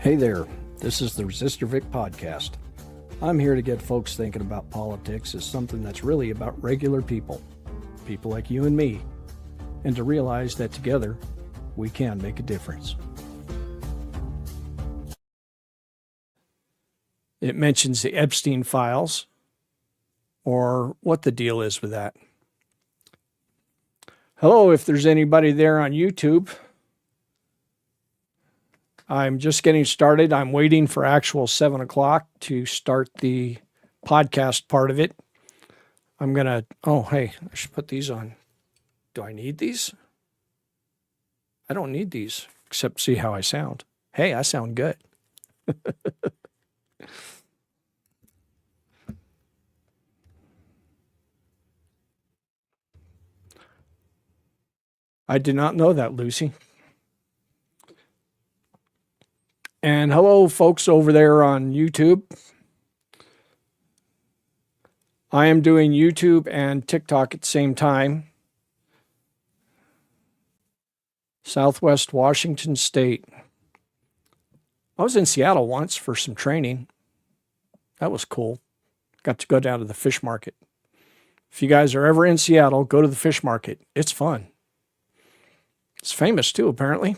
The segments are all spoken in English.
Hey there, this is the Resistor Vic Podcast. I'm here to get folks thinking about politics as something that's really about regular people like you and me, and to realize that together we can make a difference. It mentions the Epstein files, or what the deal is with that. Hello, if there's anybody there on YouTube. I'm just getting started. I'm waiting for actual 7 o'clock to start the podcast part of it. I'm going to, hey, I should put these on. Do I need these? I don't need these, except see how I sound. Hey, I sound good. I did not know that, Lucy. And hello, folks over there on YouTube. I am doing YouTube and TikTok at the same time. Southwest Washington State. I was in Seattle once for some training. That was cool. Got to go down to the fish market. If you guys are ever in Seattle, go to the fish market. It's fun. It's famous too, apparently.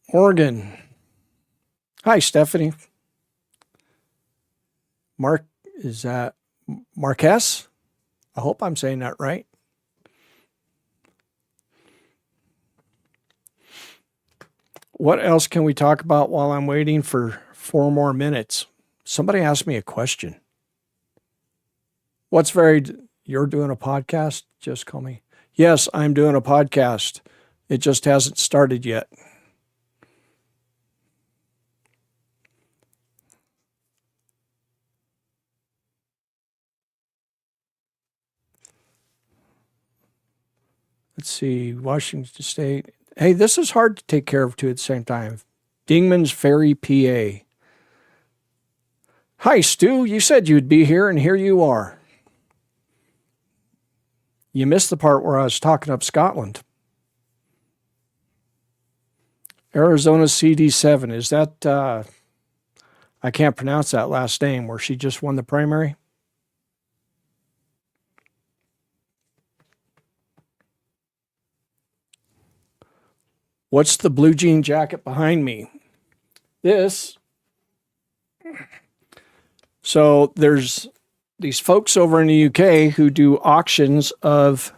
Oregon. Hi, Stephanie. Is that Marquez? I hope I'm saying that right. What else can we talk about while I'm waiting for 4 more minutes? Somebody asked me a question. You're doing a podcast? Just call me. Yes, I'm doing a podcast. It just hasn't started yet. Let's see, Washington State. Hey, this is hard to take care of too at the same time. Dingman's Ferry, PA. Hi, Stu. You said you'd be here, and here you are. You missed the part where I was talking up Scotland. Arizona CD7. Is that, I can't pronounce that last name, where she just won the primary? What's the blue jean jacket behind me? So there's these folks over in the UK who do auctions of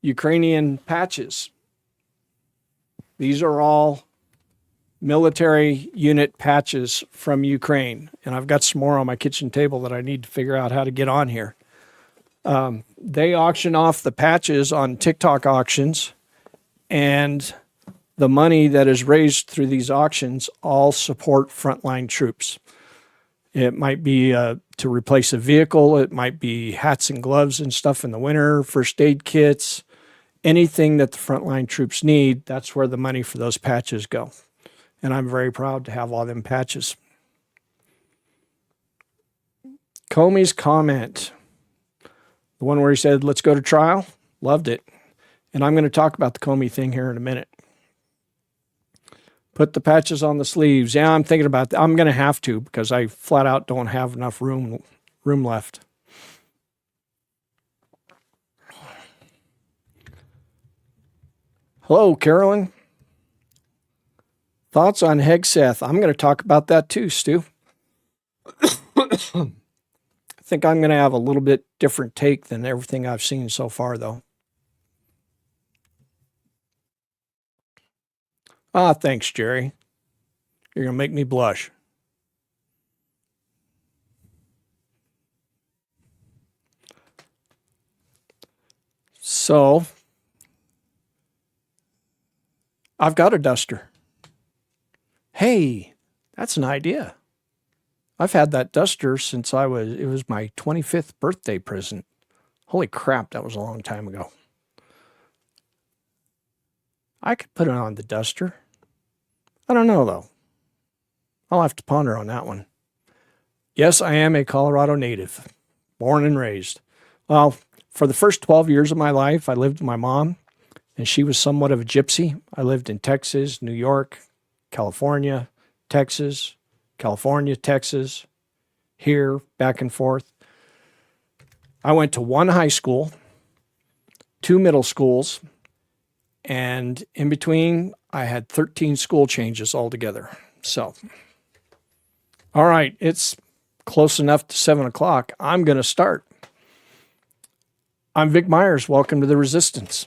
Ukrainian patches. These are all military unit patches from Ukraine. And I've got some more on my kitchen table that I need to figure out how to get on here. They auction off the patches on TikTok auctions, and the money that is raised through these auctions all support frontline troops. It might be to replace a vehicle. It might be hats and gloves and stuff in the winter, first aid kits, anything that the frontline troops need. That's where the money for those patches go. And I'm very proud to have all them patches. Comey's comment, the one where he said, let's go to trial, loved it. And I'm going to talk about the Comey thing here in a minute. Put the patches on the sleeves. Yeah, I'm thinking about that. I'm going to have to, because I flat out don't have enough room left. Hello, Carolyn. Thoughts on Hegseth? I'm going to talk about that too, Stu. I think I'm going to have a little bit different take than everything I've seen so far, though. Thanks, Jerry. You're going to make me blush. So, I've got a duster. Hey, that's an idea. I've had that duster since it was my 25th birthday present. Holy crap, that was a long time ago. I could put it on the duster. I don't know, though. I'll have to ponder on that one. Yes, I am a Colorado native, born and raised. Well, for the first 12 years of my life, I lived with my mom, and she was somewhat of a gypsy. I lived in Texas, New York, California, Texas, California, Texas, here, back and forth. I went to one high school, two middle schools, and in between, I had 13 school changes altogether. So, all right, it's close enough to 7 o'clock. I'm going to start. I'm Vic Myers. Welcome to the Resistance.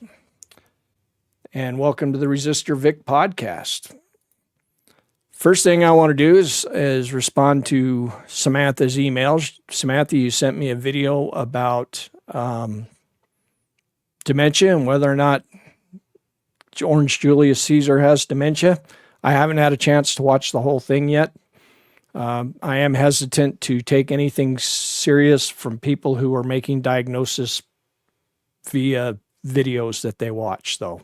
And welcome to the Resistor Vic Podcast. First thing I want to do is respond to Samantha's emails. Samantha, you sent me a video about dementia and whether or not Orange Julius Caesar has dementia. I haven't had a chance to watch the whole thing yet. I am hesitant to take anything serious from people who are making diagnosis via videos that they watch, though.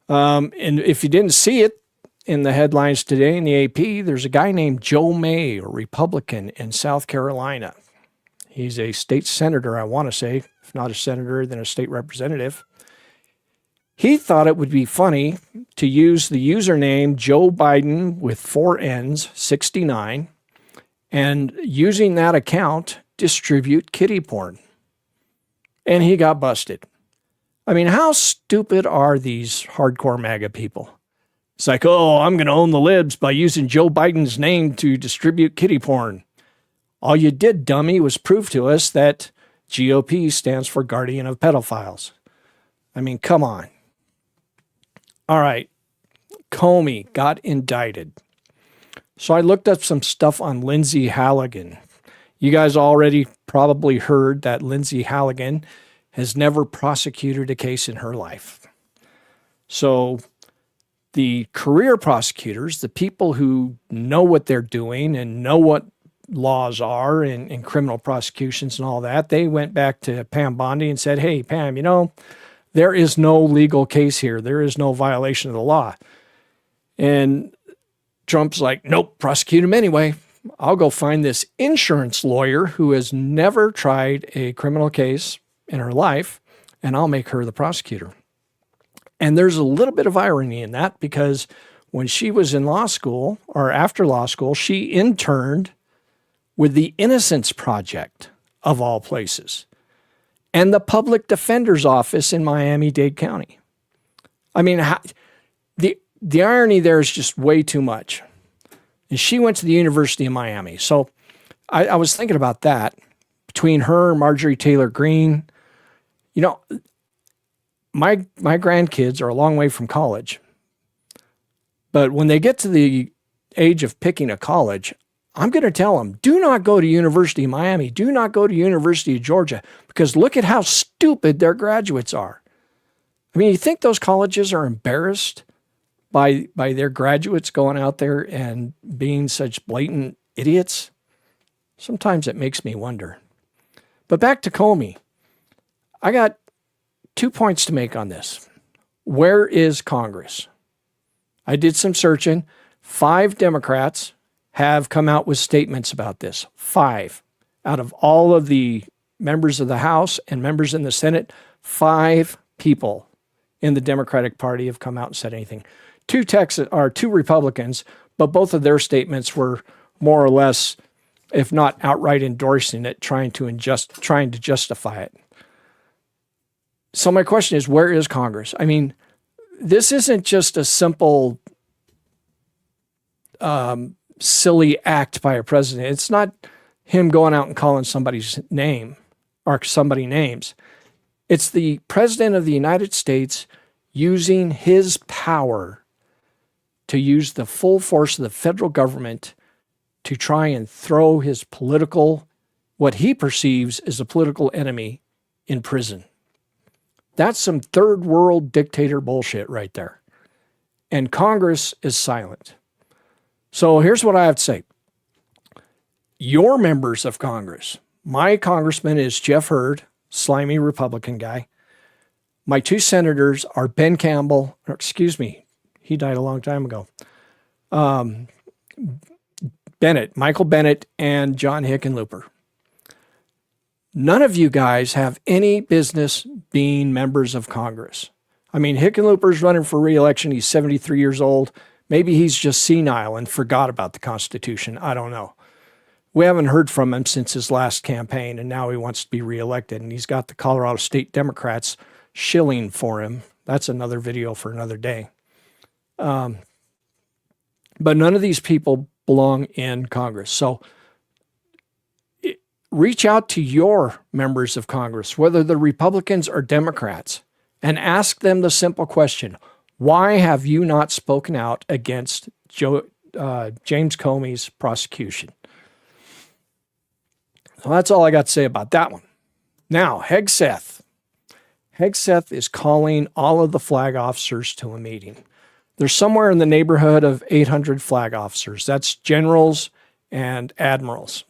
And if you didn't see it, in the headlines today in the AP, there's a guy named Joe May, a Republican in South Carolina. He's a state senator, I want to say, if not a senator, then a state representative. He thought it would be funny to use the username Joe Biden with 4 N's, 69, and using that account, distribute kiddie porn. And he got busted. I mean, how stupid are these hardcore MAGA people? It's like, oh, I'm going to own the libs by using Joe Biden's name to distribute kiddie porn. All you did, dummy, was prove to us that GOP stands for Guardian of Pedophiles. I mean, come on. All right. Comey got indicted. So I looked up some stuff on Lindsay Halligan. You guys already probably heard that Lindsay Halligan has never prosecuted a case in her life. So the career prosecutors, the people who know what they're doing and know what laws are in criminal prosecutions and all that, they went back to Pam Bondi and said, hey, Pam, there is no legal case here. There is no violation of the law. And Trump's like, nope, prosecute him anyway. I'll go find this insurance lawyer who has never tried a criminal case in her life, and I'll make her the prosecutor. And there's a little bit of irony in that because when she was in law school or after law school, she interned with the Innocence Project of all places and the public defender's office in Miami-Dade County. I mean, the irony there is just way too much. And she went to the University of Miami. So I was thinking about that between her and Marjorie Taylor Greene. My grandkids are a long way from college, but when they get to the age of picking a college, I'm going to tell them, do not go to University of Miami, do not go to University of Georgia, because look at how stupid their graduates are. I mean, you think those colleges are embarrassed by their graduates going out there and being such blatant idiots? Sometimes it makes me wonder. But back to Comey. I got 2 points to make on this. Where is Congress? I did some searching. 5 Democrats have come out with statements about this. 5. Out of all of the members of the House and members in the Senate, 5 people in the Democratic Party have come out and said anything. 2 Republicans, but both of their statements were more or less, if not outright endorsing it, trying to justify it. So my question is, where is Congress? I mean, this isn't just a simple, silly act by a president. It's not him going out and calling somebody's name or somebody names. It's the president of the United States using his power to use the full force of the federal government to try and throw his what he perceives as a political enemy in prison. That's some third world dictator bullshit right there. And Congress is silent. So here's what I have to say. Your members of Congress, my congressman is Jeff Hurd, slimy Republican guy. My 2 senators are Ben Campbell, he died a long time ago. Michael Bennett, and John Hickenlooper. None of you guys have any business being members of Congress. I mean, Hickenlooper's running for re-election. He's 73 years old. Maybe he's just senile and forgot about the Constitution. I don't know. We haven't heard from him since his last campaign, and now he wants to be reelected. And he's got the Colorado State Democrats shilling for him. That's another video for another day. But none of these people belong in Congress. So reach out to your members of Congress, whether they're Republicans or Democrats, and ask them the simple question: why have you not spoken out against James Comey's prosecution? So that's all I got to say about that one. Now, Hegseth. Hegseth is calling all of the flag officers to a meeting. There's somewhere in the neighborhood of 800 flag officers. That's generals and admirals.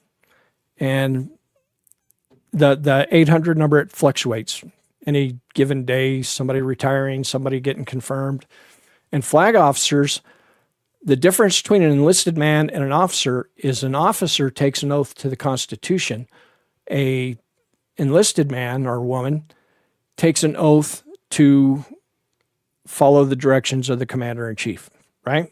And the 800 number, it fluctuates. Any given day, somebody retiring, somebody getting confirmed. And flag officers, the difference between an enlisted man and an officer is an officer takes an oath to the Constitution. A enlisted man or woman takes an oath to follow the directions of the commander-in-chief, right?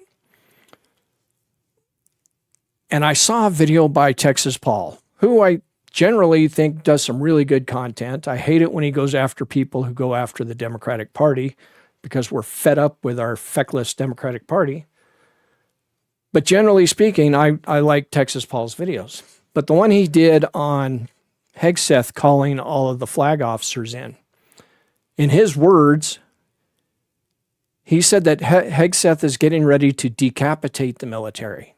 And I saw a video by Texas Paul, who I generally think does some really good content. I hate it when he goes after people who go after the Democratic Party because we're fed up with our feckless Democratic Party. But generally speaking, I like Texas Paul's videos. But the one he did on Hegseth calling all of the flag officers in his words, he said that Hegseth is getting ready to decapitate the military.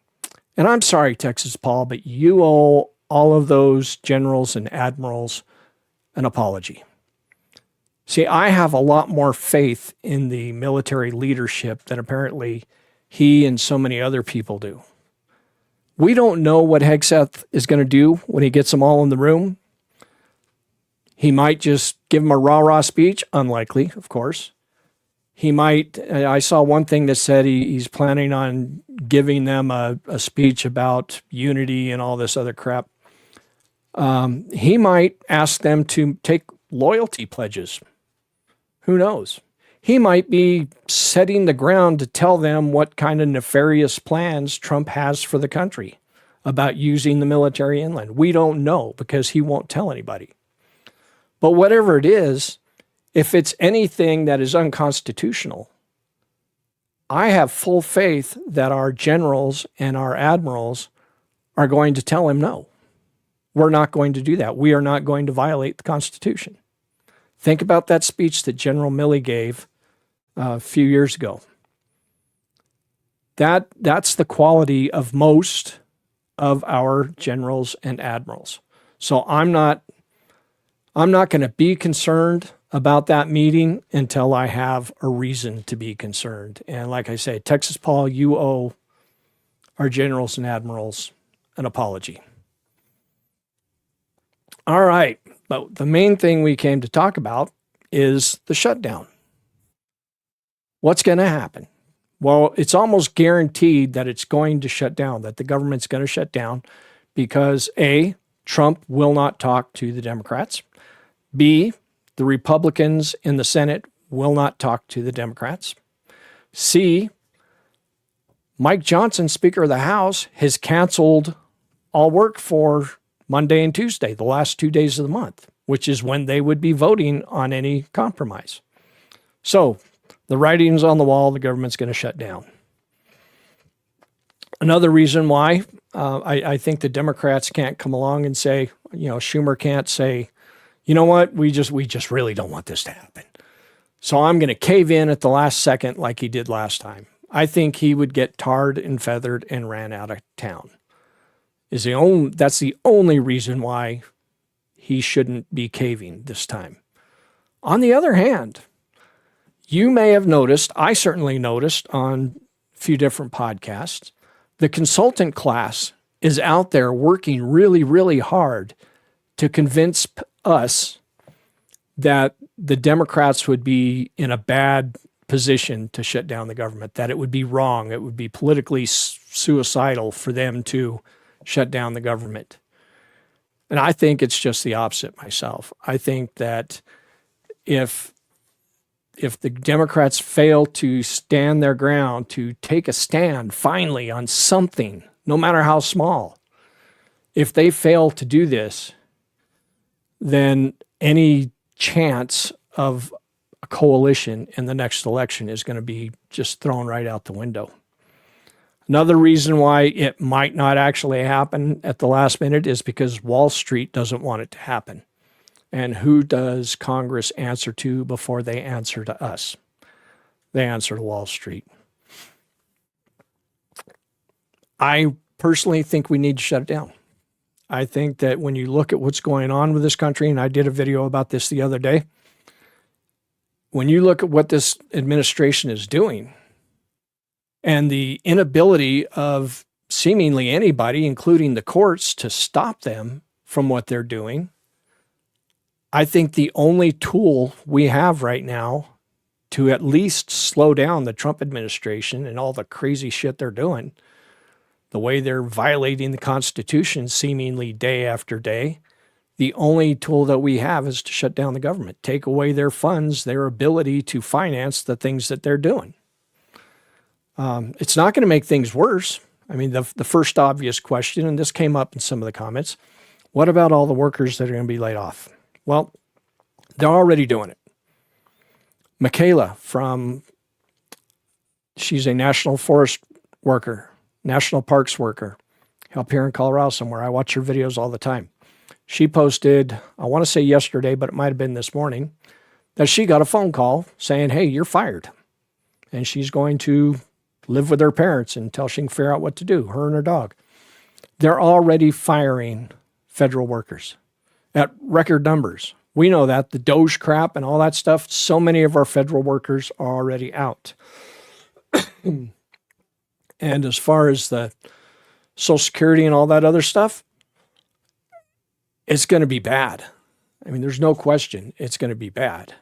And I'm sorry, Texas Paul, but you owe all of those generals and admirals an apology. See, I have a lot more faith in the military leadership than apparently he and so many other people do. We don't know what Hegseth is going to do when he gets them all in the room. He might just give them a rah-rah speech. Unlikely, of course. He might, I saw one thing that said he's planning on giving them a speech about unity and all this other crap. He might ask them to take loyalty pledges. Who knows? He might be setting the ground to tell them what kind of nefarious plans Trump has for the country about using the military inland. We don't know because he won't tell anybody. But whatever it is, if it's anything that is unconstitutional, I have full faith that our generals and our admirals are going to tell him no. We're not going to do that. We are not going to violate the Constitution. Think about that speech that General Milley gave a few years ago. That's the quality of most of our generals and admirals. So I'm not going to be concerned about that meeting until I have a reason to be concerned. And like I say, Texas Paul, you owe our generals and admirals an apology. All right, but the main thing we came to talk about is the shutdown. What's going to happen? Well, it's almost guaranteed that it's going to shut down, that the government's going to shut down because A, Trump will not talk to the Democrats. B, the Republicans in the Senate will not talk to the Democrats. C, Mike Johnson, Speaker of the House, has canceled all work for Monday and Tuesday, the last 2 days of the month, which is when they would be voting on any compromise. So the writing's on the wall, the government's going to shut down. Another reason why I think the Democrats can't come along and say, Schumer can't say, you know what, we just really don't want this to happen. So I'm going to cave in at the last second like he did last time. I think he would get tarred and feathered and ran out of town. That's the only reason why he shouldn't be caving this time. On the other hand, you may have noticed, I certainly noticed on a few different podcasts, the consultant class is out there working really, really hard to convince us that the Democrats would be in a bad position to shut down the government, that it would be wrong, it would be politically suicidal for them to shut down the government. And I think it's just the opposite myself. I think that if if the Democrats fail to stand their ground, to take a stand finally on something, no matter how small, if they fail to do this, then any chance of a coalition in the next election is going to be just thrown right out the window. Another reason why it might not actually happen at the last minute is because Wall Street doesn't want it to happen. And who does Congress answer to before they answer to us? They answer to Wall Street. I personally think we need to shut it down. I think that when you look at what's going on with this country, and I did a video about this the other day, when you look at what this administration is doing and the inability of seemingly anybody, including the courts, to stop them from what they're doing, I think the only tool we have right now to at least slow down the Trump administration and all the crazy shit they're doing, the way they're violating the Constitution seemingly day after day, the only tool that we have is to shut down the government, take away their funds, their ability to finance the things that they're doing. It's not going to make things worse. I mean, the first obvious question, and this came up in some of the comments, what about all the workers that are going to be laid off? Well, they're already doing it. Michaela she's a national forest worker, national parks worker, up here in Colorado somewhere. I watch her videos all the time. She posted, I want to say yesterday, but it might have been this morning, that she got a phone call saying, hey, you're fired. And she's going to live with her parents until she can figure out what to do, her and her dog. They're already firing federal workers at record numbers. We know that, the Doge crap and all that stuff, so many of our federal workers are already out. And as far as the Social Security and all that other stuff, it's going to be bad. I mean, there's no question it's going to be bad.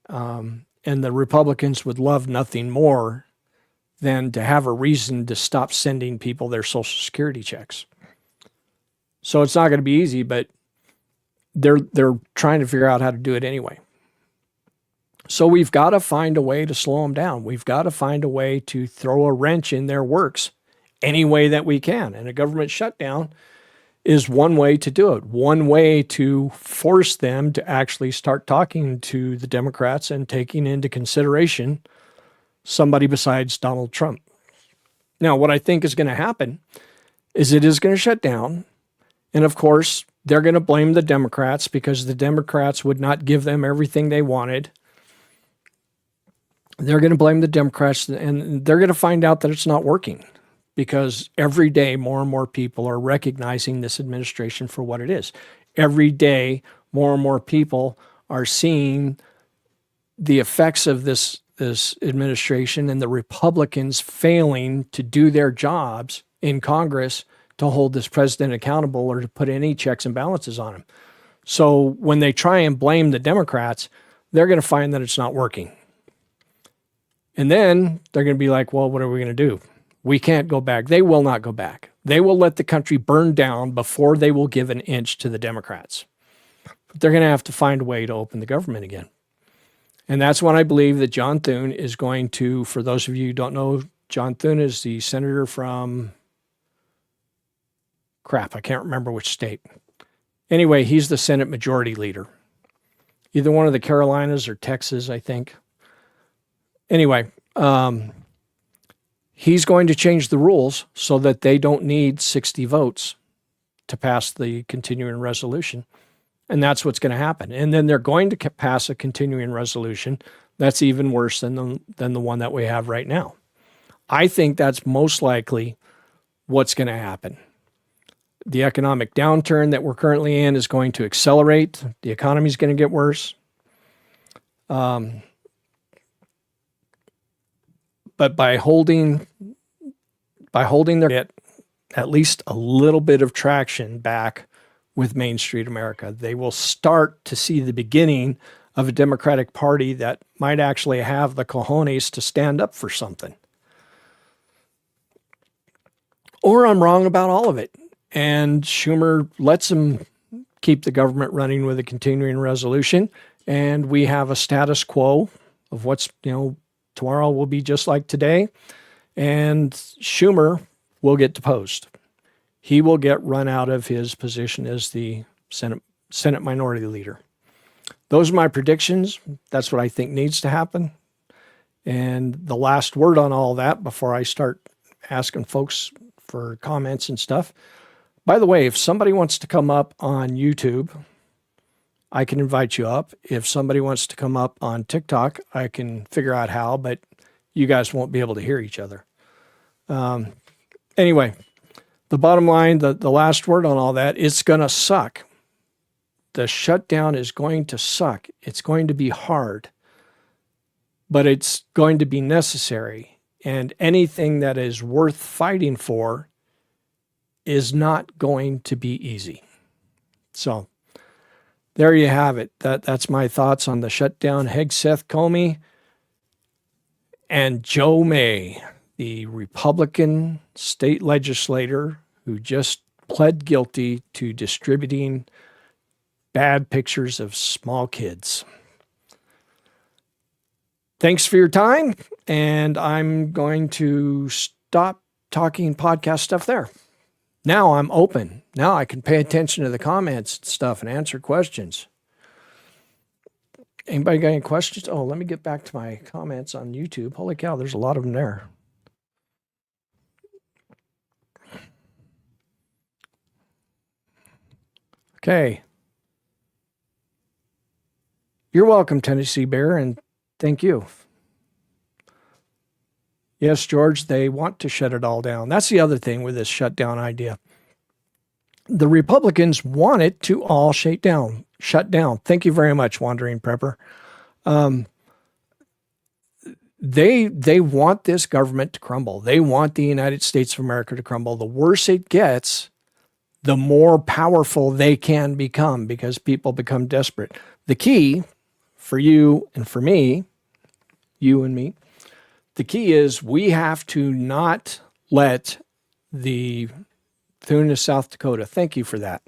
And the Republicans would love nothing more than to have a reason to stop sending people their Social Security checks. So it's not going to be easy, but they're trying to figure out how to do it anyway. So we've got to find a way to slow them down. We've got to find a way to throw a wrench in their works any way that we can. And a government shutdown is one way to do it, one way to force them to actually start talking to the Democrats and taking into consideration somebody besides Donald Trump. Now, what I think is going to happen is it is going to shut down. And of course, they're going to blame the Democrats because the Democrats would not give them everything they wanted. They're going to blame the Democrats, and they're going to find out that it's not working because every day more and more people are recognizing this administration for what it is. Every day more and more people are seeing the effects of this administration and the Republicans failing to do their jobs in Congress to hold this president accountable or to put any checks and balances on him. So when they try and blame the Democrats, they're going to find that it's not working. And then they're going to be like, well, what are we going to do? We can't go back. They will not go back. They will let the country burn down before they will give an inch to the Democrats. But they're going to have to find a way to open the government again. And that's when I believe that John Thune is going to, for those of you who don't know, John Thune is the senator from, I can't remember which state. Anyway, he's the Senate Majority Leader. Either one of the Carolinas or Texas, I think. Anyway, he's going to change the rules so that they don't need 60 votes to pass the continuing resolution. And that's what's going to happen. And then they're going to pass a continuing resolution that's even worse than the one that we have right now. I think that's most likely what's going to happen. The economic downturn that we're currently in is going to accelerate. The economy is going to get worse. But by holding their at least a little bit of traction back with Main Street America, they will start to see the beginning of a Democratic Party that might actually have the cojones to stand up for something. Or I'm wrong about all of it, and Schumer lets them keep the government running with a continuing resolution, and we have a status quo of what's, tomorrow will be just like today. And Schumer will get deposed. He will get run out of his position as the Senate Minority Leader. Those are my predictions. That's what I think needs to happen. And the last word on all that before I start asking folks for comments and stuff. By the way, if somebody wants to come up on YouTube, I can invite you up. If somebody wants to come up on TikTok, I can figure out how, but you guys won't be able to hear each other. Anyway, the bottom line, the last word on all that, it's going to suck. The shutdown is going to suck. It's going to be hard, but it's going to be necessary. And anything that is worth fighting for is not going to be easy. So there you have it. That's my thoughts on the shutdown. Hegseth, Comey, and Joe May, the Republican state legislator who just pled guilty to distributing bad pictures of small kids. Thanks for your time, and I'm going to stop talking podcast stuff there. Now I'm open. Now I can pay attention to the comments and stuff and answer questions. Anybody got any questions? Oh, let me get back to my comments on YouTube. Holy cow, there's a lot of them there. Okay. You're welcome, Tennessee Bear, and thank you. Yes, George, they want to shut it all down. That's the other thing with this shutdown idea. The Republicans want it to all shut down. Thank you very much, Wandering Prepper. They want this government to crumble. They want the United States of America to crumble. The worse it gets, the more powerful they can become because people become desperate. The key for you and for me, you and me, the key is we have to not let the Thune of South Dakota, thank you for that.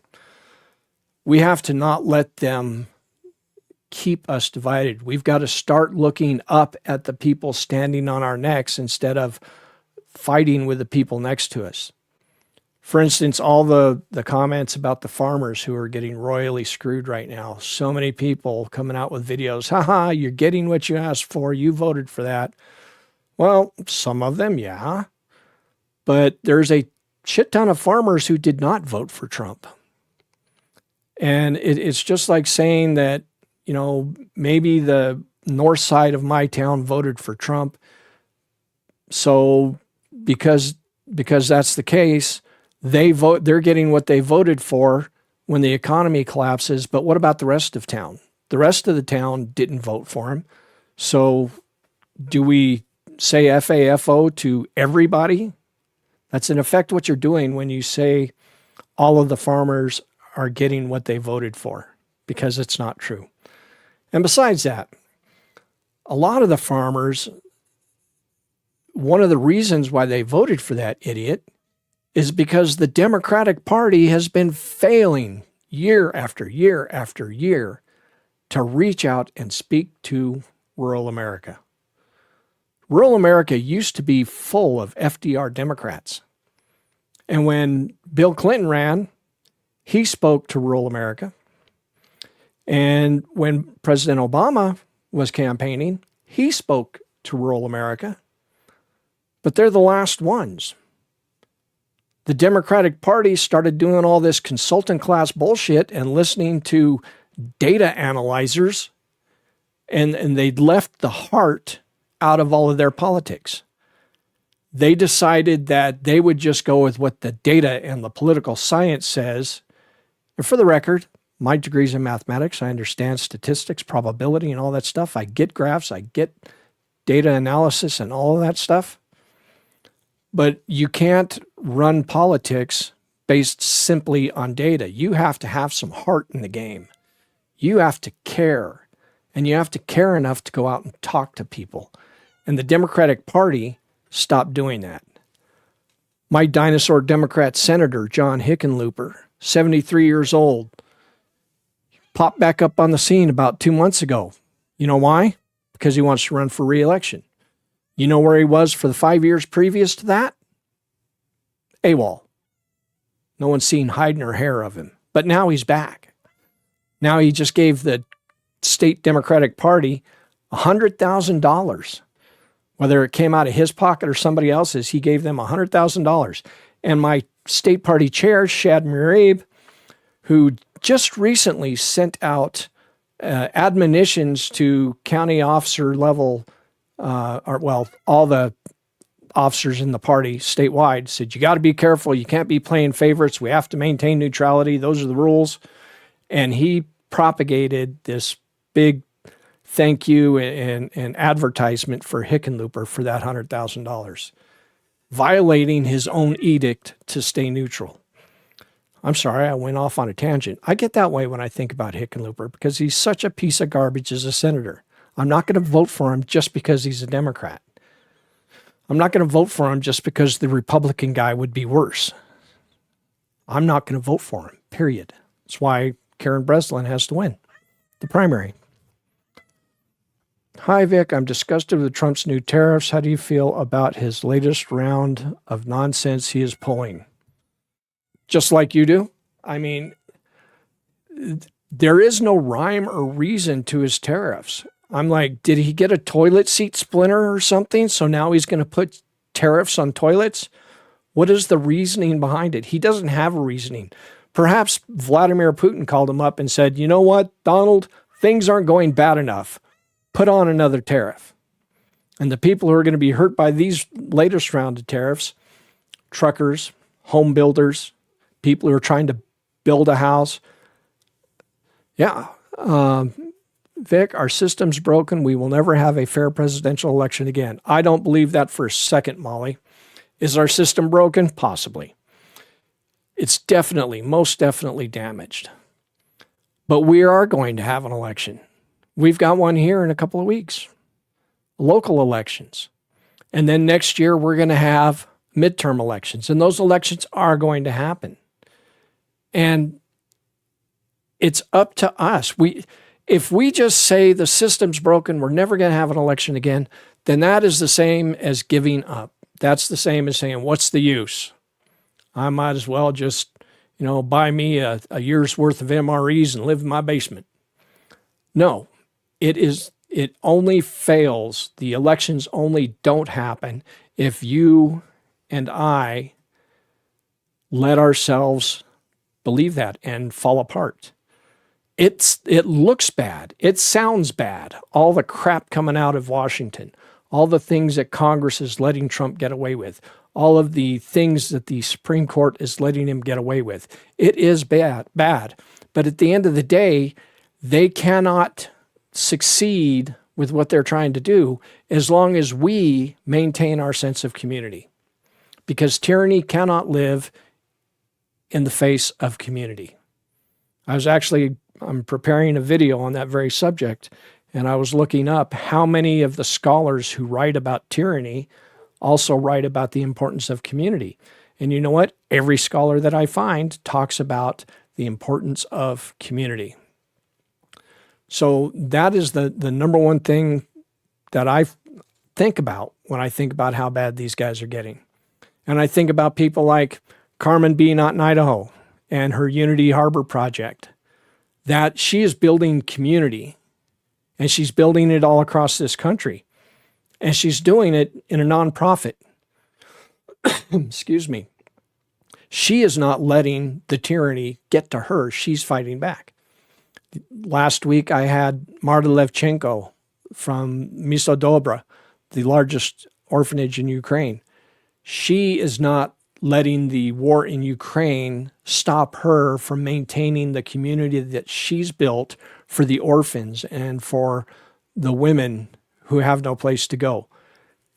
We have to not let them keep us divided. We've got to start looking up at the people standing on our necks instead of fighting with the people next to us. For instance, all the comments about the farmers who are getting royally screwed right now. So many people coming out with videos. Haha, you're getting what you asked for. You voted for that. Well, some of them, yeah. But there's a shit ton of farmers who did not vote for Trump. And it's just like saying that, maybe the north side of my town voted for Trump. So because that's the case, they're getting what they voted for when the economy collapses. But what about the rest of town? The rest of the town didn't vote for him. So do we say FAFO to everybody? That's in effect what you're doing when you say all of the farmers are getting what they voted for, because it's not true. And besides that, a lot of the farmers, one of the reasons why they voted for that idiot is because the Democratic Party has been failing year after year after year to reach out and speak to rural America. Rural America used to be full of FDR Democrats. And when Bill Clinton ran, he spoke to rural America. And when President Obama was campaigning, he spoke to rural America. But they're the last ones. The Democratic Party started doing all this consultant class bullshit and listening to data analyzers, and they'd left the heart out of all of their politics. They decided that they would just go with what the data and the political science says. And for the record, my degree's in mathematics. I understand statistics, probability, and all that stuff. I get graphs. I get data analysis and all of that stuff. But you can't run politics based simply on data. You have to have some heart in the game. You have to care. And you have to care enough to go out and talk to people. And the Democratic Party stopped doing that. My dinosaur Democrat Senator, John Hickenlooper, 73 years old, popped back up on the scene about 2 months ago. You know why? because he wants to run for re-election. You know where he was for the 5 years previous to that? AWOL. No one's seen hide nor hair of him. But now he's back. Now he just gave the state Democratic Party $100,000. Whether it came out of his pocket or somebody else's, he gave them $100,000. And my state party chair, Shad Murabe, who just recently sent out admonitions to county officer level, all the officers in the party statewide, said, you got to be careful. You can't be playing favorites. We have to maintain neutrality. Those are the rules. And he propagated this big thank you and advertisement for Hickenlooper for that $100,000, violating his own edict to stay neutral. I'm sorry, I went off on a tangent. I get that way when I think about Hickenlooper because he's such a piece of garbage as a senator. I'm not going to vote for him just because he's a Democrat. I'm not going to vote for him just because the Republican guy would be worse. I'm not going to vote for him, period. That's why Karen Breslin has to win the primary. Hi, Vic. I'm disgusted with Trump's new tariffs. How do you feel about his latest round of nonsense he is pulling? Just like you do. I mean, there is no rhyme or reason to his tariffs. I'm like, did he get a toilet seat splinter or something? So now he's going to put tariffs on toilets? What is the reasoning behind it? He doesn't have a reasoning. Perhaps Vladimir Putin called him up and said, you know what, Donald, things aren't going bad enough. Put on another tariff. And the people who are going to be hurt by these latest round of tariffs, truckers, home builders, people who are trying to build a house. Yeah. Vic, our system's broken. We will never have a fair presidential election again. I don't believe that for a second, Molly. Is our system broken? Possibly. It's definitely, most definitely damaged. But we are going to have an election. We've got one here in a couple of weeks. Local elections. And then next year we're going to have midterm elections. And those elections are going to happen. And it's up to us. If we just say the system's broken, we're never going to have an election again, then that is the same as giving up. That's the same as saying, what's the use? I might as well just, buy me a year's worth of MREs and live in my basement. No, it only fails. The elections only don't happen if you and I let ourselves believe that and fall apart. It looks bad. It sounds bad. All the crap coming out of Washington, all the things that Congress is letting Trump get away with, all of the things that the Supreme Court is letting him get away with. It is bad. But at the end of the day, they cannot succeed with what they're trying to do as long as we maintain our sense of community. Because tyranny cannot live in the face of community. I'm preparing a video on that very subject, and I was looking up how many of the scholars who write about tyranny also write about the importance of community. And you know what? Every scholar that I find talks about the importance of community. So that is the number one thing that I think about when I think about how bad these guys are getting. And I think about people like Carmen B. Not in Idaho and her Unity Harbor project, that she is building community, and she's building it all across this country. And she's doing it in a nonprofit. Excuse me. She is not letting the tyranny get to her. She's fighting back. Last week, I had Marta Levchenko from Miso Dobra, the largest orphanage in Ukraine. She is not letting the war in Ukraine stop her from maintaining the community that she's built for the orphans and for the women who have no place to go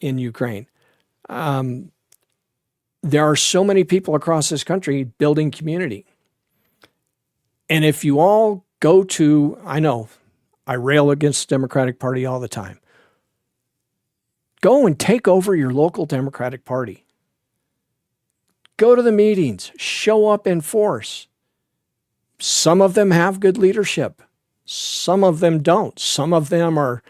in Ukraine. There are so many people across this country building community. And if you all go to, I know, I rail against the Democratic Party all the time. Go and take over your local Democratic Party. Go to the meetings, show up in force. Some of them have good leadership. Some of them don't. Some of them are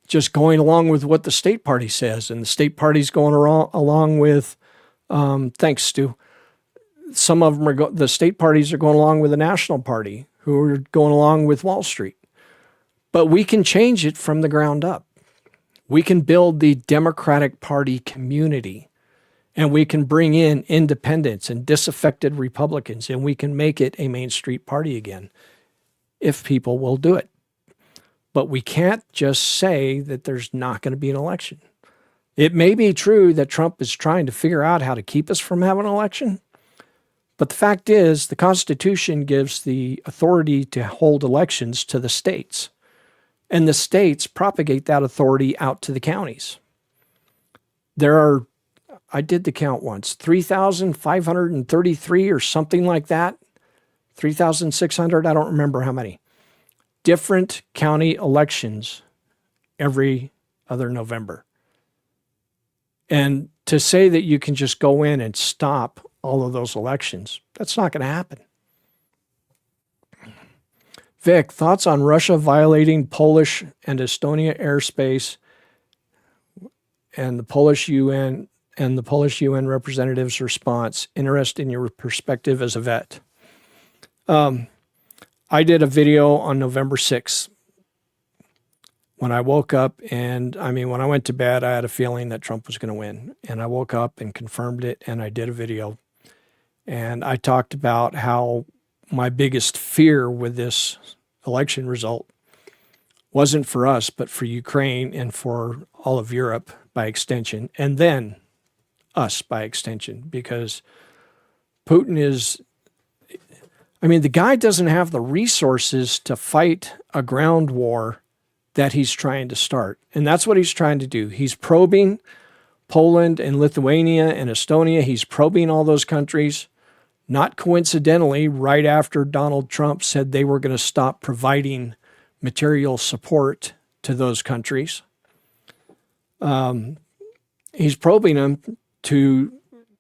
just going along with what the state party says, and the state party's going along with, thanks, Stu. Some of them the state parties are going along with the national party, who are going along with Wall Street. But we can change it from the ground up. We can build the Democratic Party community, and we can bring in independents and disaffected Republicans, and we can make it a Main Street party again if people will do it. But we can't just say that there's not going to be an election. It may be true that Trump is trying to figure out how to keep us from having an election, but the fact is the Constitution gives the authority to hold elections to the states, and the states propagate that authority out to the counties. There are, I did the count once, 3,533 or something like that, 3,600, I don't remember how many, different county elections every other November. And to say that you can just go in and stop all of those elections, that's not going to happen. Vic, thoughts on Russia violating Polish and Estonia airspace and the Polish UN representative's response? Interested in your perspective as a vet. I did a video on November 6th when I woke up, and when I went to bed, I had a feeling that Trump was going to win, and I woke up and confirmed it, and I did a video, and I talked about how my biggest fear with this election result wasn't for us, but for Ukraine and for all of Europe by extension, and then us by extension, because Putin is, the guy doesn't have the resources to fight a ground war that he's trying to start. And that's what he's trying to do. He's probing Poland and Lithuania and Estonia. He's probing all those countries. Not coincidentally, right after Donald Trump said they were going to stop providing material support to those countries. He's probing them to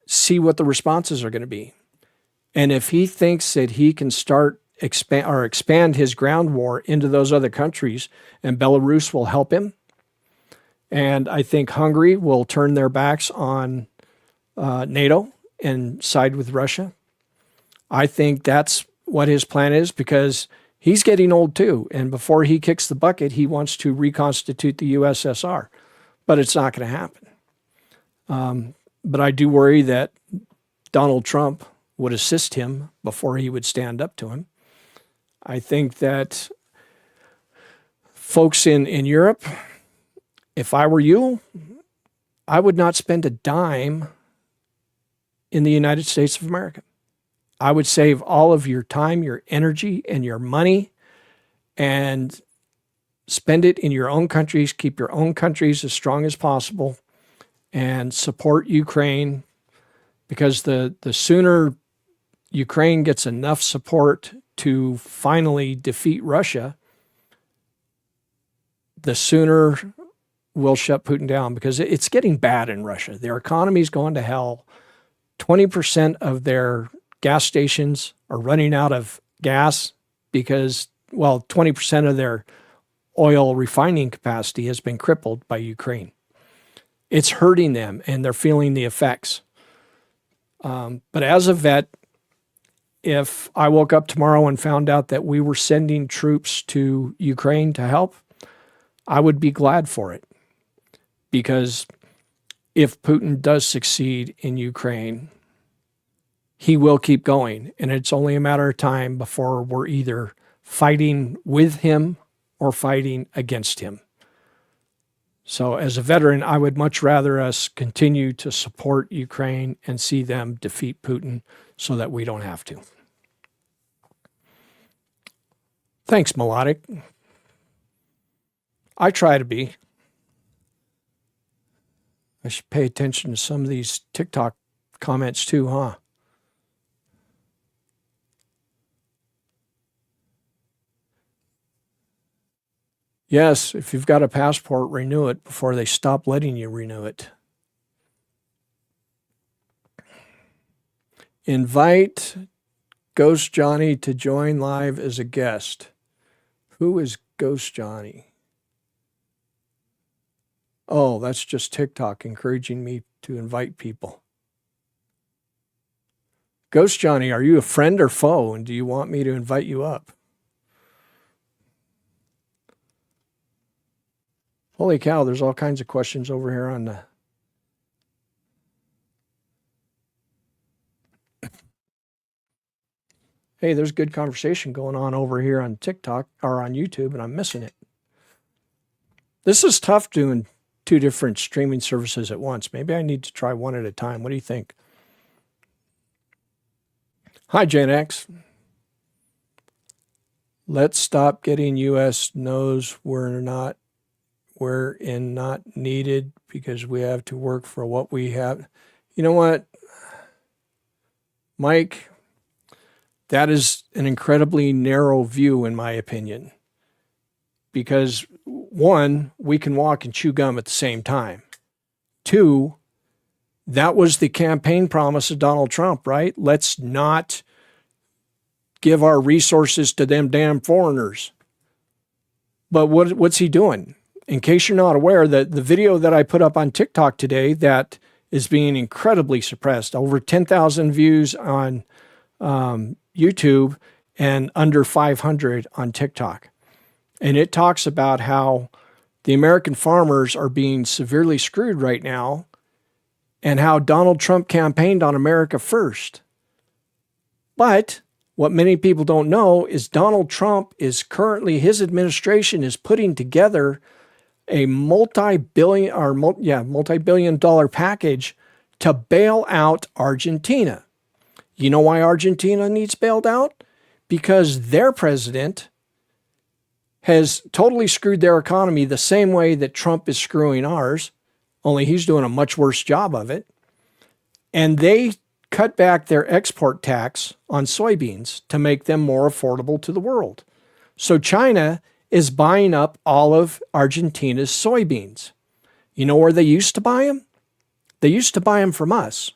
see what the responses are going to be. And if he thinks that he can expand his ground war into those other countries, and Belarus will help him, and I think Hungary will turn their backs on NATO and side with Russia. I think that's what his plan is, because he's getting old too. And before he kicks the bucket, he wants to reconstitute the USSR. But it's not going to happen. But I do worry that Donald Trump would assist him before he would stand up to him. I think that folks in Europe, if I were you, I would not spend a dime in the United States of America. I would save all of your time, your energy, and your money and spend it in your own countries, keep your own countries as strong as possible, and support Ukraine, because the sooner Ukraine gets enough support to finally defeat Russia, the sooner we'll shut Putin down, because it's getting bad in Russia. Their economy's going to hell. 20% of their gas stations are running out of gas because, 20% of their oil refining capacity has been crippled by Ukraine. It's hurting them, and they're feeling the effects. But as a vet, if I woke up tomorrow and found out that we were sending troops to Ukraine to help, I would be glad for it. Because if Putin does succeed in Ukraine, he will keep going. And it's only a matter of time before we're either fighting with him or fighting against him. So as a veteran, I would much rather us continue to support Ukraine and see them defeat Putin so that we don't have to. Thanks, Melodic. I try to be. I should pay attention to some of these TikTok comments too, huh? Yes, if you've got a passport, renew it before they stop letting you renew it. Invite Ghost Johnny to join live as a guest. Who is Ghost Johnny? Oh, that's just TikTok encouraging me to invite people. Ghost Johnny, are you a friend or foe? And do you want me to invite you up? Holy cow, there's all kinds of questions over here on the... Hey, there's good conversation going on over here on TikTok or on YouTube, and I'm missing it. This is tough doing 2 different streaming services at once. Maybe I need to try one at a time. What do you think? Hi, Gen X. Let's stop getting U.S. knows we're not needed because we have to work for what we have. You know what, Mike? That is an incredibly narrow view, in my opinion, because 1, we can walk and chew gum at the same time. 2, that was the campaign promise of Donald Trump, right? Let's not give our resources to them damn foreigners. But what's he doing? In case you're not aware, the video that I put up on TikTok today that is being incredibly suppressed, over 10,000 views on YouTube and under 500 on TikTok. And it talks about how the American farmers are being severely screwed right now and how Donald Trump campaigned on America first. But what many people don't know is Donald Trump is currently, his administration is putting together a multi-billion dollar package to bail out Argentina. You know why Argentina needs bailed out? Because their president has totally screwed their economy the same way that Trump is screwing ours, only he's doing a much worse job of it. And they cut back their export tax on soybeans to make them more affordable to the world. So China is buying up all of Argentina's soybeans. You know where they used to buy them? They used to buy them from us.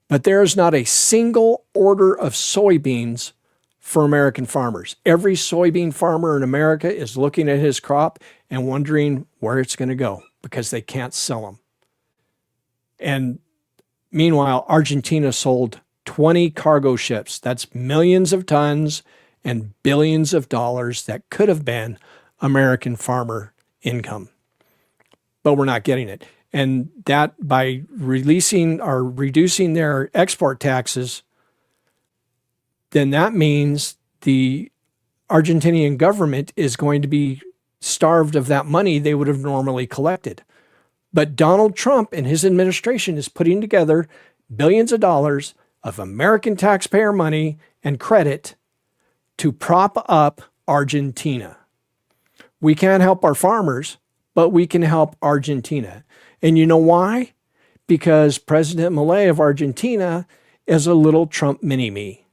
But there is not a single order of soybeans for American farmers. Every soybean farmer in America is looking at his crop and wondering where it's going to go because they can't sell them. And meanwhile, Argentina sold 20 cargo ships. That's millions of tons and billions of dollars that could have been American farmer income. But we're not getting it. And that by releasing or reducing their export taxes, then that means the Argentinian government is going to be starved of that money they would have normally collected. But Donald Trump and his administration is putting together billions of dollars of American taxpayer money and credit to prop up Argentina. We can't help our farmers, but we can help Argentina. And you know why? Because President Milei of Argentina is a little Trump mini-me.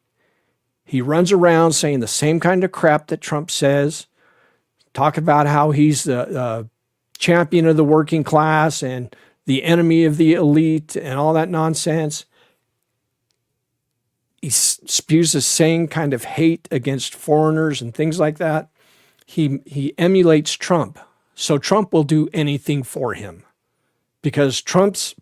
He runs around saying the same kind of crap that Trump says, talking about how he's the champion of the working class and the enemy of the elite and all that nonsense. He spews the same kind of hate against foreigners and things like that. He emulates Trump. So Trump will do anything for him because Trump's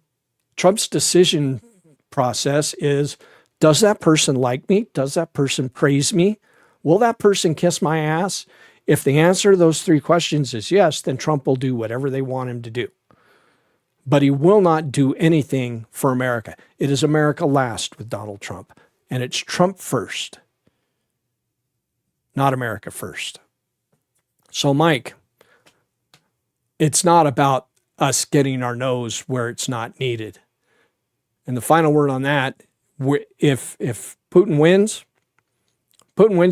decision process is, does that person like me? Does that person praise me? Will that person kiss my ass? If the answer to those 3 questions is yes, then Trump will do whatever they want him to do. But he will not do anything for America. It is America last with Donald Trump. And it's Trump first, not America first. So, Mike, it's not about us getting our nose where it's not needed. And the final word on that, if Putin wins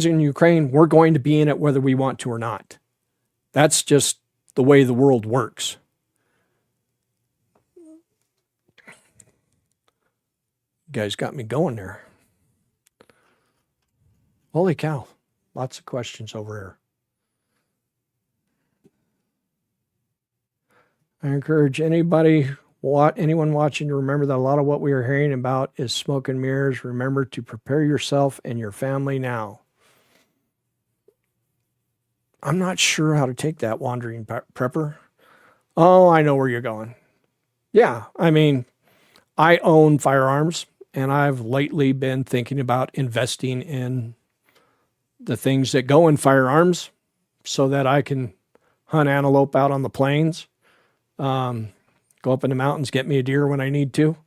in Ukraine, we're going to be in it whether we want to or not. That's just the way the world works. You guys got me going there. Holy cow. Lots of questions over here. I encourage anyone watching to remember that a lot of what we are hearing about is smoke and mirrors. Remember to prepare yourself and your family now. I'm not sure how to take that, Wandering Prepper. Oh, I know where you're going. Yeah, I mean, I own firearms, and I've lately been thinking about investing in the things that go in firearms so that I can hunt antelope out on the plains, go up in the mountains, get me a deer when I need to.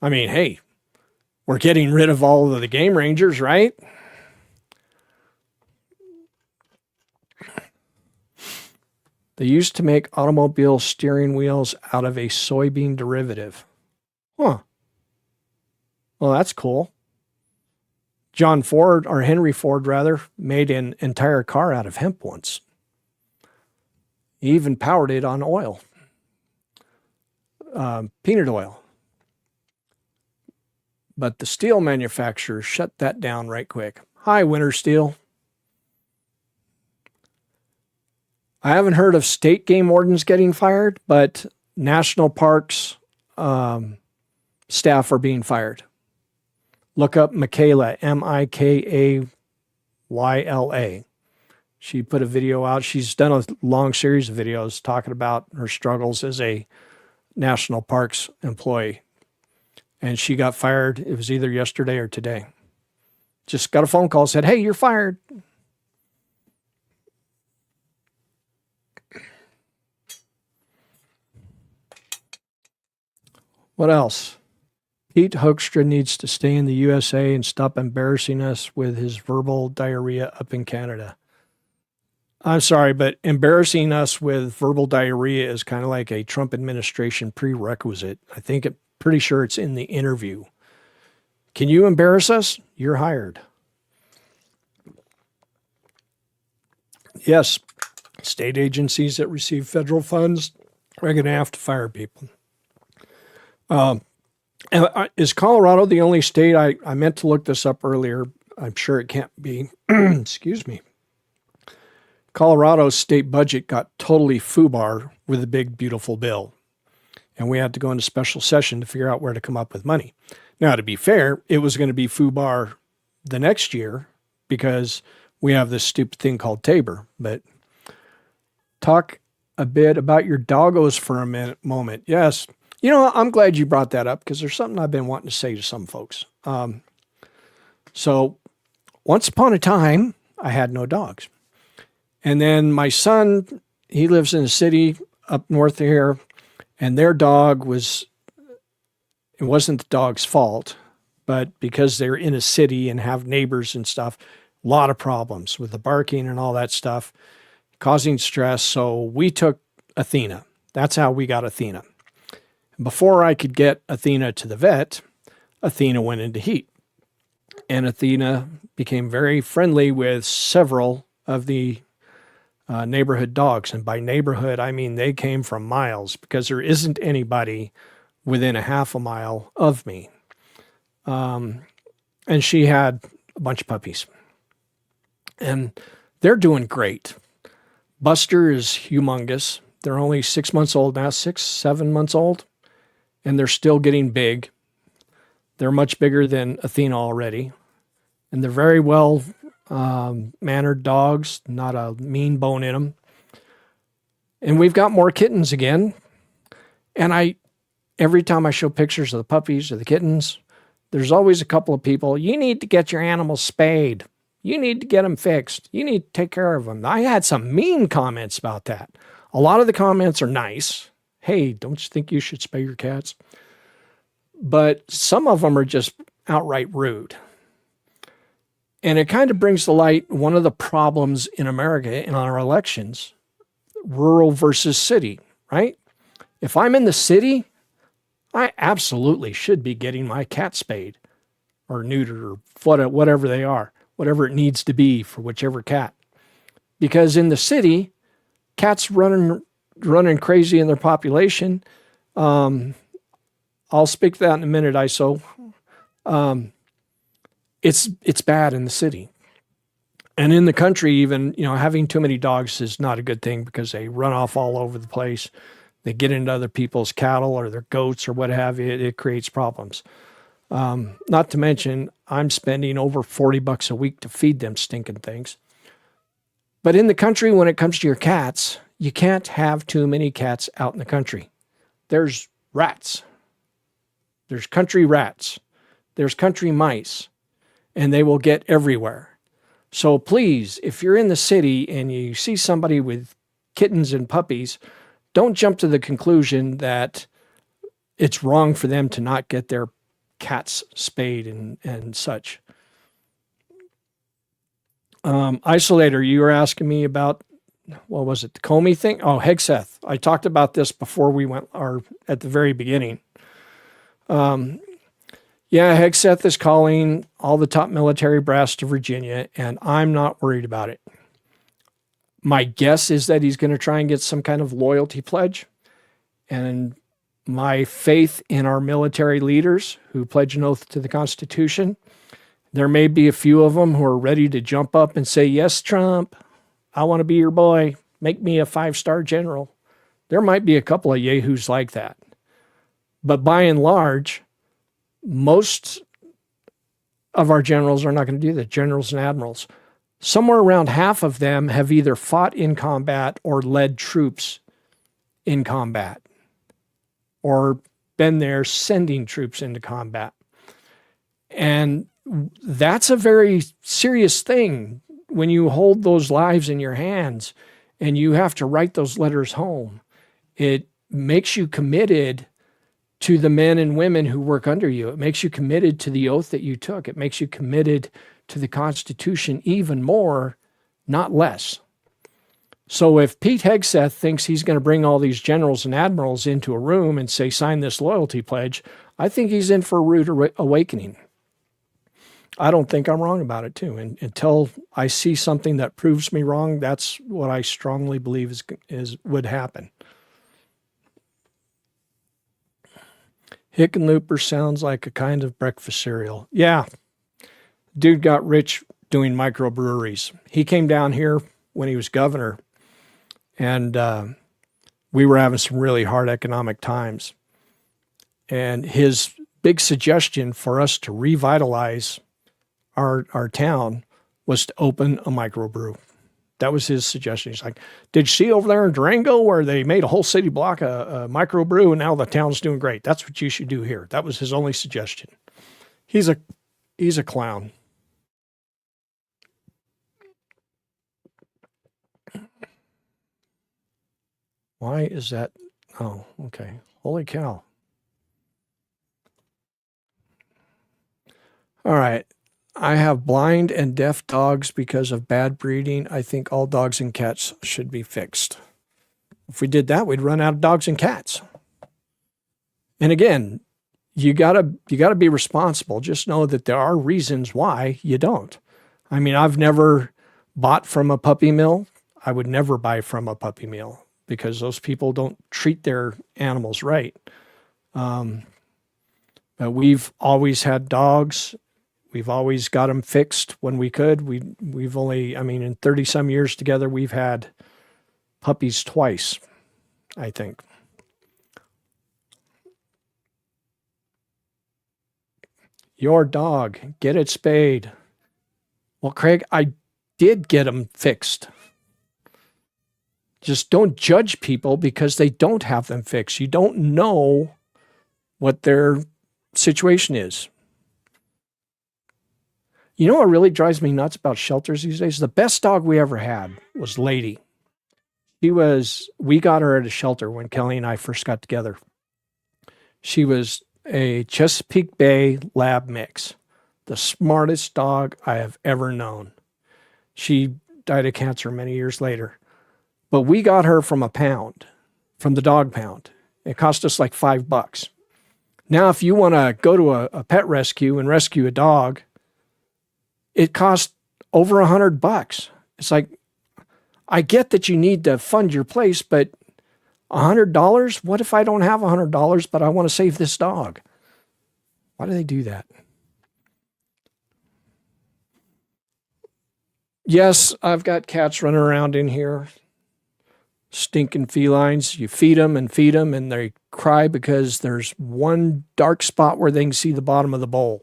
I mean, hey, we're getting rid of all of the game rangers, right? They used to make automobile steering wheels out of a soybean derivative. Huh. Well, that's cool. John Ford, or Henry Ford rather, made an entire car out of hemp once. He even powered it on oil, peanut oil. But the steel manufacturers shut that down right quick. Hi, Winter Steel. I haven't heard of state game wardens getting fired, but national parks staff are being fired. Look up Michaela, Mikayla. She put a video out. She's done a long series of videos talking about her struggles as a national parks employee. And she got fired. It was either yesterday or today. Just got a phone call, said, hey, you're fired. What else? Pete Hoekstra needs to stay in the USA and stop embarrassing us with his verbal diarrhea up in Canada. I'm sorry, but embarrassing us with verbal diarrhea is kind of like a Trump administration prerequisite. I think pretty sure it's in the interview. Can you embarrass us? You're hired. Yes, state agencies that receive federal funds are going to have to fire people. Is Colorado the only state? I meant to look this up earlier. I'm sure it can't be. Excuse me. Colorado's state budget got totally FUBAR with the big, beautiful bill. And we had to go into special session to figure out where to come up with money. Now, to be fair, it was going to be FUBAR the next year because we have this stupid thing called Tabor. But talk a bit about your doggos for a moment. Yes. You know, I'm glad you brought that up because there's something I've been wanting to say to some folks. So once upon a time, I had no dogs. And then my son, he lives in a city up north of here, and their dog it wasn't the dog's fault, but because they're in a city and have neighbors and stuff, a lot of problems with the barking and all that stuff, causing stress. So we took Athena. That's how we got Athena. Before I could get Athena to the vet, Athena went into heat. And Athena became very friendly with several of the neighborhood dogs. And by neighborhood, I mean they came from miles because there isn't anybody within a half a mile of me. And she had a bunch of puppies. And they're doing great. Buster is humongous. They're only 6 months old now, 7 months old. And they're still getting big. They're much bigger than Athena already. And they're very well mannered dogs, not a mean bone in them. And we've got more kittens again. And every time I show pictures of the puppies or the kittens, there's always a couple of people, you need to get your animals spayed. You need to get them fixed. You need to take care of them. I had some mean comments about that. A lot of the comments are nice. Hey, don't you think you should spay your cats? But some of them are just outright rude. And it kind of brings to light one of the problems in America in our elections, rural versus city, right? If I'm in the city, I absolutely should be getting my cat spayed or neutered or whatever they are, whatever it needs to be for whichever cat. Because in the city, cats running crazy in their population. I'll speak to that in a minute, ISO. It's bad in the city. And in the country, even, having too many dogs is not a good thing because they run off all over the place. They get into other people's cattle or their goats or what have you. It creates problems. Not to mention, I'm spending over $40 a week to feed them stinking things. But in the country, when it comes to your cats, you can't have too many cats out in the country. There's rats. There's country rats. There's country mice, and they will get everywhere. So please, if you're in the city and you see somebody with kittens and puppies, don't jump to the conclusion that it's wrong for them to not get their cats spayed and such. Isolator, you were asking me about, what was it, the Comey thing? Oh, Hegseth. I talked about this before we went, or at the very beginning. Yeah, Hegseth is calling all the top military brass to Virginia, and I'm not worried about it. My guess is that he's going to try and get some kind of loyalty pledge. And my faith in our military leaders who pledge an oath to the Constitution, there may be a few of them who are ready to jump up and say, yes, Trump, I want to be your boy. Make me a 5-star general. There might be a couple of yahoos like that. But by and large, most of our generals are not going to do that, generals and admirals. Somewhere around half of them have either fought in combat or led troops in combat or been there sending troops into combat. And that's a very serious thing when you hold those lives in your hands and you have to write those letters home. It makes you committed to the men and women who work under you. It makes you committed to the oath that you took. It makes you committed to the Constitution even more, not less. So if Pete Hegseth thinks he's going to bring all these generals and admirals into a room and say, sign this loyalty pledge, I think he's in for a rude awakening. I don't think I'm wrong about it too. And until I see something that proves me wrong, that's what I strongly believe would happen. Hickenlooper sounds like a kind of breakfast cereal. Yeah. Dude got rich doing microbreweries. He came down here when he was governor, and we were having some really hard economic times. And his big suggestion for us to revitalize our town was to open a microbrew. That was his suggestion. He's like, did you see over there in Durango where they made a whole city block a microbrew and now the town's doing great? That's what you should do here. That was his only suggestion. He's a clown. Why is that? Oh, okay. Holy cow. All right. I have blind and deaf dogs because of bad breeding. I think all dogs and cats should be fixed. If we did that, we'd run out of dogs and cats. And again, you gotta be responsible. Just know that there are reasons why you don't. I mean, I've never bought from a puppy mill. I would never buy from a puppy mill because those people don't treat their animals right. But we've always had dogs. We've always got them fixed when we could. We've only, in 30 some years together, we've had puppies twice, I think. Your dog, get it spayed. Well, Craig, I did get them fixed. Just don't judge people because they don't have them fixed. You don't know what their situation is. You know what really drives me nuts about shelters these days? The best dog we ever had was Lady. We got her at a shelter when Kelly and I first got together. She was a Chesapeake Bay lab mix, the smartest dog I have ever known. She died of cancer many years later. But we got her from the dog pound. It cost us like $5. Now, if you want to go to a pet rescue and rescue a dog, it costs over $100. It's like, I get that you need to fund your place, but $100? What if I don't have $100, but I want to save this dog? Why do they do that? Yes, I've got cats running around in here. Stinking felines. You feed them, and they cry because there's one dark spot where they can see the bottom of the bowl.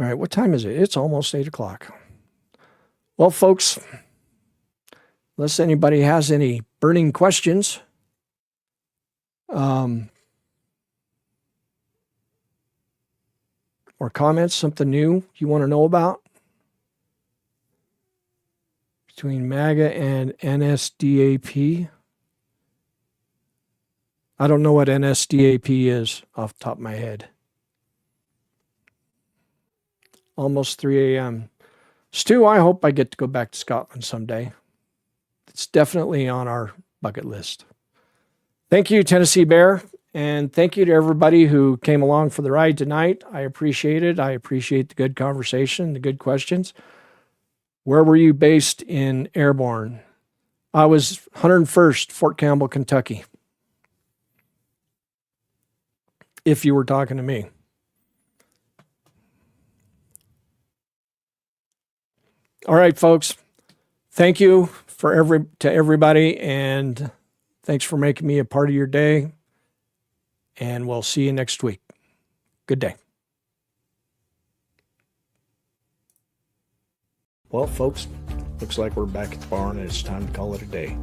All right, what time is it? It's almost 8 o'clock. Well, folks, unless anybody has any burning questions, or comments, something new you want to know about between MAGA and NSDAP. I don't know what NSDAP is off the top of my head. Almost 3 a.m. Stu, I hope I get to go back to Scotland someday. It's definitely on our bucket list. Thank you, Tennessee Bear, and thank you to everybody who came along for the ride tonight. I appreciate it. I appreciate the good conversation, the good questions. Where were you based in Airborne? I was 101st, Fort Campbell, Kentucky. If you were talking to me. All right, folks. Thank you to everybody, and thanks for making me a part of your day. And we'll see you next week. Good day. Well, folks, looks like we're back at the barn, and it's time to call it a day.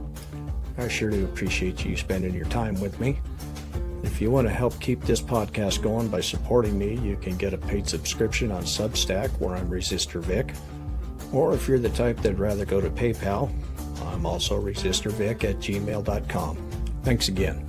I sure do appreciate you spending your time with me. If you want to help keep this podcast going by supporting me, you can get a paid subscription on Substack, where I'm Resistor Vic. Or if you're the type that'd rather go to PayPal, I'm also resistorvic@gmail.com. Thanks again.